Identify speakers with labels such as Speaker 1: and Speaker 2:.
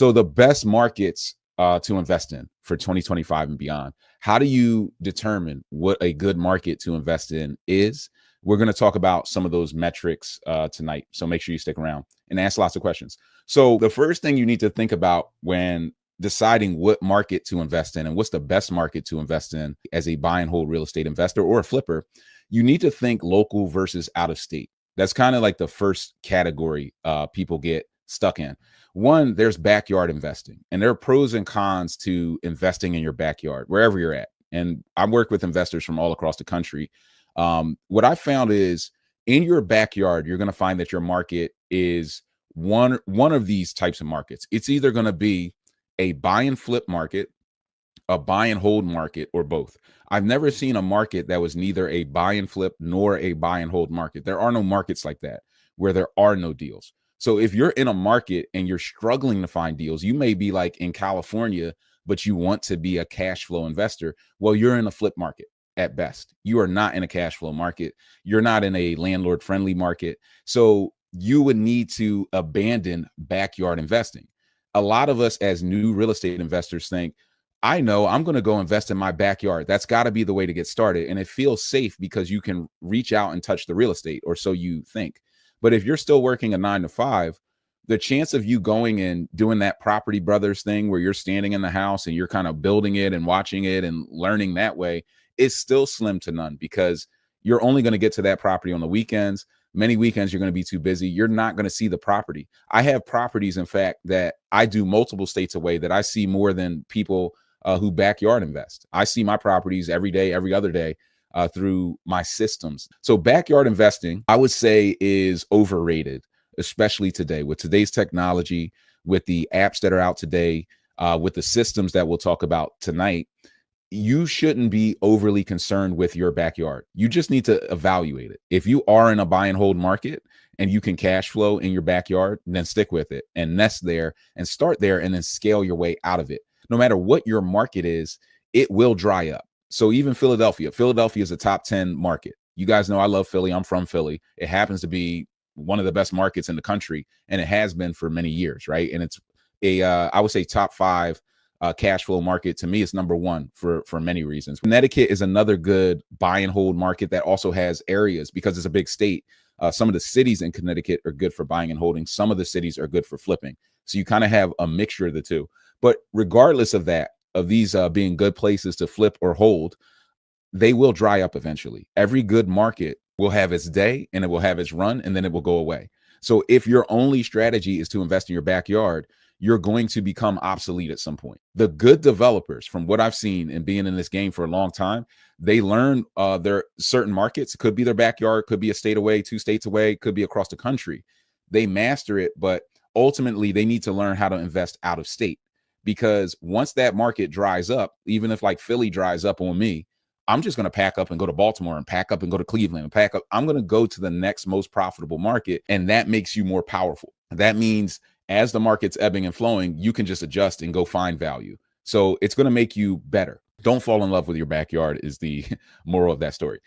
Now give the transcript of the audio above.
Speaker 1: So the best markets to invest in for 2025 and beyond. How do you determine what a good market to invest in is? We're going to talk about some of those metrics tonight. So make sure you stick around and ask lots of questions. So the first thing you need to think about when deciding what market to invest in and what's the best market to invest in as a buy and hold real estate investor or a flipper, you need to think local versus out of state. That's kind of like the first category people get stuck in. One, there's backyard investing, and there are pros and cons to investing in your backyard, wherever you're at. And I work with investors from all across the country. What I found is in your backyard, you're going to find that your market is one of these types of markets. It's either going to be a buy and flip market, a buy and hold market, or both. I've never seen a market that was neither a buy and flip nor a buy and hold market. There are no markets like that where there are no deals. So if you're in a market and you're struggling to find deals, you may be like in California, but you want to be a cash flow investor. Well, you're in a flip market at best. You are not in a cash flow market. You're not in a landlord friendly market. So you would need to abandon backyard investing. A lot of us as new real estate investors think, I know I'm going to go invest in my backyard. That's got to be the way to get started. And it feels safe because you can reach out and touch the real estate, or so you think. But if you're still working a 9 to 5, the chance of you going and doing that Property Brothers thing where you're standing in the house and you're kind of building it and watching it and learning that way is still slim to none, because you're only going to get to that property on the weekends. Many weekends you're going to be too busy. You're not going to see the property. I have properties, in fact, that I do multiple states away that I see more than people who backyard invest. I see my properties every day, every other day through my systems. So backyard investing, I would say, is overrated, especially today with today's technology, with the apps that are out today, with the systems that we'll talk about tonight. You shouldn't be overly concerned with your backyard. You just need to evaluate it. If you are in a buy and hold market and you can cash flow in your backyard, then stick with it and nest there and start there and then scale your way out of it. No matter what your market is, it will dry up. So even Philadelphia is a top 10 market. You guys know I love Philly. I'm from Philly. It happens to be one of the best markets in the country, and it has been for many years, right? And it's I would say top 5 cash flow market. To me, it's number 1 for many reasons. Connecticut is another good buy and hold market that also has areas, because it's a big state. Some of the cities in Connecticut are good for buying and holding. Some of the cities are good for flipping. So you kind of have a mixture of the two. But regardless of that, of these being good places to flip or hold, they will dry up eventually. Every good market will have its day and it will have its run, and then it will go away. So if your only strategy is to invest in your backyard, you're going to become obsolete at some point. The good developers, from what I've seen and being in this game for a long time, they learn their certain markets. It could be their backyard, could be a state away, 2 states away, could be across the country. They master it, but ultimately they need to learn how to invest out of state, because once that market dries up, even if like Philly dries up on me, I'm just going to pack up and go to Baltimore and pack up and go to Cleveland and pack up. I'm going to go to the next most profitable market. And that makes you more powerful. That means as the market's ebbing and flowing, you can just adjust and go find value. So it's going to make you better. Don't fall in love with your backyard is the moral of that story.